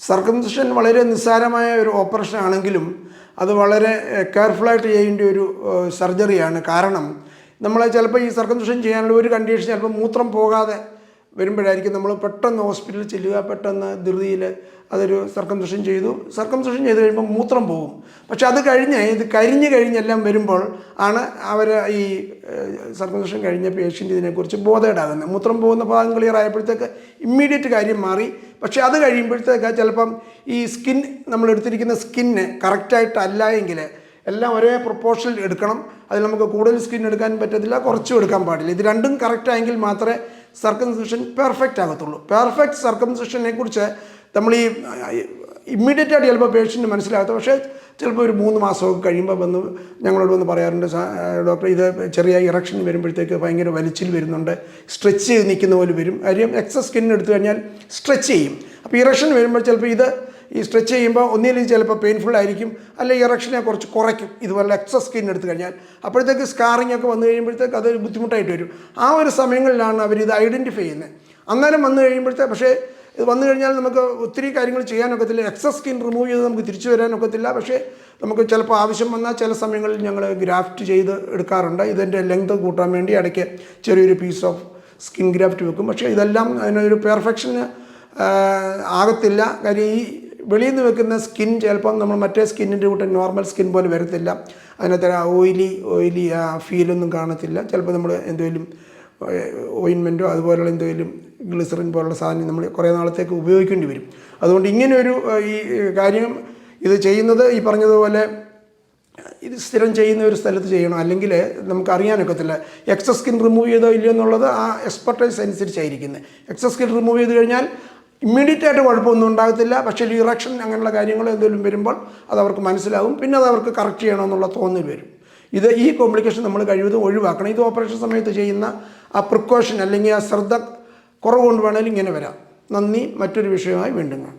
Circumcision വളരെ നിസ്സാരമായ ഒരു ഓപ്പറേഷൻ ആണെങ്കിലും അത് വളരെ കെയർഫുള്ളായിട്ട് ചെയ്യേണ്ട ഒരു സർജറിയാണ്. കാരണം നമ്മൾ ചിലപ്പോൾ ഈ സർക്കംസിഷൻ ചെയ്യാനുള്ള ഒരു കണ്ടീഷൻ ചിലപ്പോൾ മൂത്രം പോകാതെ വരുമ്പോഴായിരിക്കും നമ്മൾ പെട്ടെന്ന് ഹോസ്പിറ്റലിൽ ചെല്ലുക, പെട്ടെന്ന് ധൃതിയിൽ അതൊരു സർക്കംസിഷൻ ചെയ്തു കഴിയുമ്പോൾ മൂത്രം പോകും. പക്ഷെ അത് കഴിഞ്ഞ് ഇത് കഴിഞ്ഞെല്ലാം വരുമ്പോൾ ആണ് അവർ ഈ സർക്കംസിഷൻ കഴിഞ്ഞ പേഷ്യൻ്റ് ഇതിനെക്കുറിച്ച് ബോധേഡാകുന്നത്. മൂത്രം പോകുന്ന ഭാഗം ക്ലിയർ ആയപ്പോഴത്തേക്ക് ഇമ്മീഡിയറ്റ് കാര്യം മാറി. പക്ഷേ അത് കഴിയുമ്പോഴത്തേക്ക് ചിലപ്പം ഈ സ്കിൻ നമ്മൾ എടുത്തിരിക്കുന്ന സ്കിന്ന് കറക്റ്റായിട്ടല്ല എങ്കിൽ എല്ലാം ഒരേ പ്രൊപ്പോർഷനിൽ എടുക്കണം. അതിൽ നമുക്ക് കൂടുതൽ സ്കിൻ എടുക്കാൻ പറ്റത്തില്ല, കുറച്ചും എടുക്കാൻ പാടില്ല. ഇത് രണ്ടും കറക്റ്റായെങ്കിൽ മാത്രമേ സർക്കംസിഷൻ പെർഫെക്റ്റ് ആകത്തുള്ളൂ. പെർഫെക്റ്റ് സർക്കംസിഷനെ കുറിച്ച് നമ്മൾ ഈ ഇമ്മീഡിയറ്റ് ആയിട്ട് ചിലപ്പോൾ പേഷ്യൻറ്റ് മനസ്സിലാകത്ത, പക്ഷേ ചിലപ്പോൾ ഒരു 3 മാസമൊക്കെ കഴിയുമ്പോൾ ഞങ്ങളോട് വന്ന് പറയാറുണ്ട്, ഡോക്ടർ ഇത് ചെറിയ ഇറക്ഷൻ വരുമ്പോഴത്തേക്ക് ഭയങ്കര വലിച്ചിൽ വരുന്നുണ്ട്, സ്ട്രെച്ച് ചെയ്ത് നിൽക്കുന്ന പോലെ വരും. കാര്യം എക്സസ് സ്കിൻ എടുത്തു കഴിഞ്ഞാൽ സ്ട്രെച്ച് ചെയ്യും. അപ്പോൾ ഇറക്ഷൻ വരുമ്പോൾ ചിലപ്പോൾ ഇത് ഈ സ്ട്രെച്ച് ചെയ്യുമ്പോൾ ഒന്നിലും ചിലപ്പോൾ പെയിൻഫുൾ ആയിരിക്കും, അല്ലെങ്കിൽ ഇറക്ഷനെ കുറച്ച് കുറയ്ക്കും. ഇതുപോലെ എക്സസ് സ്കിൻ എടുത്തു കഴിഞ്ഞാൽ അപ്പോഴത്തേക്ക് സ്കാറിങ് ഒക്കെ വന്നു കഴിയുമ്പോഴത്തേക്ക് അത് ബുദ്ധിമുട്ടായിട്ട് വരും. ആ ഒരു സമയങ്ങളിലാണ് അവരിത് ഐഡൻറ്റിഫൈ ചെയ്യുന്നത്. അന്നേരം വന്നു കഴിയുമ്പോഴത്തേക്ക് പക്ഷേ ഇത് വന്നു കഴിഞ്ഞാൽ നമുക്ക് ഒത്തിരി കാര്യങ്ങൾ ചെയ്യാനൊക്കത്തില്ല. എക്സസ് സ്കിൻ റിമൂവ് ചെയ്ത് നമുക്ക് തിരിച്ചു വരാനൊക്കത്തില്ല. പക്ഷേ നമുക്ക് ചിലപ്പോൾ ആവശ്യം വന്നാൽ ചില സമയങ്ങളിൽ ഞങ്ങൾ ഗ്രാഫ്റ്റ് ചെയ്ത് എടുക്കാറുണ്ട്. ഇതിൻ്റെ ലെങ്ത് കൂട്ടാൻ വേണ്ടി ഇടയ്ക്ക് ചെറിയൊരു പീസ് ഓഫ് സ്കിൻ ഗ്രാഫ്റ്റ് വെക്കും. പക്ഷേ ഇതെല്ലാം അതിനൊരു പെർഫെക്ഷന് ആകത്തില്ല. കാര്യം ഈ വെളിയിൽ നിന്ന് വെക്കുന്ന സ്കിൻ ചിലപ്പം നമ്മൾ മറ്റേ സ്കിന്നിൻ്റെ കൂട്ടം നോർമൽ സ്കിൻ പോലെ വരത്തില്ല. അതിനകത്ത് ഓയിലി ഫീലൊന്നും കാണത്തില്ല. ചിലപ്പോൾ നമ്മൾ എന്തെങ്കിലും ഓയിൻമെൻറ്റോ അതുപോലുള്ള എന്തെങ്കിലും ഗ്ലിസറിൻ പോലുള്ള സാധനം നമ്മൾ കുറേ നാളത്തേക്ക് ഉപയോഗിക്കേണ്ടി വരും. അതുകൊണ്ട് ഇങ്ങനെയൊരു ഈ കാര്യം ഇത് ചെയ്യുന്നത് ഈ പറഞ്ഞതുപോലെ ഇത് സ്ഥിരം ചെയ്യുന്ന ഒരു സ്ഥലത്ത് ചെയ്യണം. അല്ലെങ്കിൽ നമുക്കറിയാനൊക്കത്തില്ല എക്സസ് സ്കിൻ റിമൂവ് ചെയ്തോ ഇല്ലയോ എന്നുള്ളത് ആ എക്സ്പെർട്ടൈസ് അനുസരിച്ചായിരിക്കുന്നത്. എക്സസ് സ്കിൻ റിമൂവ് ചെയ്ത് കഴിഞ്ഞാൽ ഇമ്മീഡിയറ്റ് ആയിട്ട് കുഴപ്പമൊന്നും ഉണ്ടാകത്തില്ല. പക്ഷേ ഇറക്ഷൻ അങ്ങനെയുള്ള കാര്യങ്ങൾ എന്തെങ്കിലും വരുമ്പോൾ അത് അവർക്ക് മനസ്സിലാകും. പിന്നെ അത് അവർക്ക് കറക്റ്റ് ചെയ്യണമെന്നുള്ള തോന്നൽ വരും. ഈ കോംപ്ലിക്കേഷൻ നമ്മൾ കഴിവതും ഒഴിവാക്കണം. ഇത് ഓപ്പറേഷൻ സമയത്ത് ചെയ്യുന്ന ആ പ്രിക്കോഷൻ അല്ലെങ്കിൽ ആ ശ്രദ്ധ കുറവ് കൊണ്ട് വേണമെങ്കിലും ഇങ്ങനെ വരാം. നന്ദി. മറ്റൊരു വിഷയമായി വീണ്ടും കാണാം.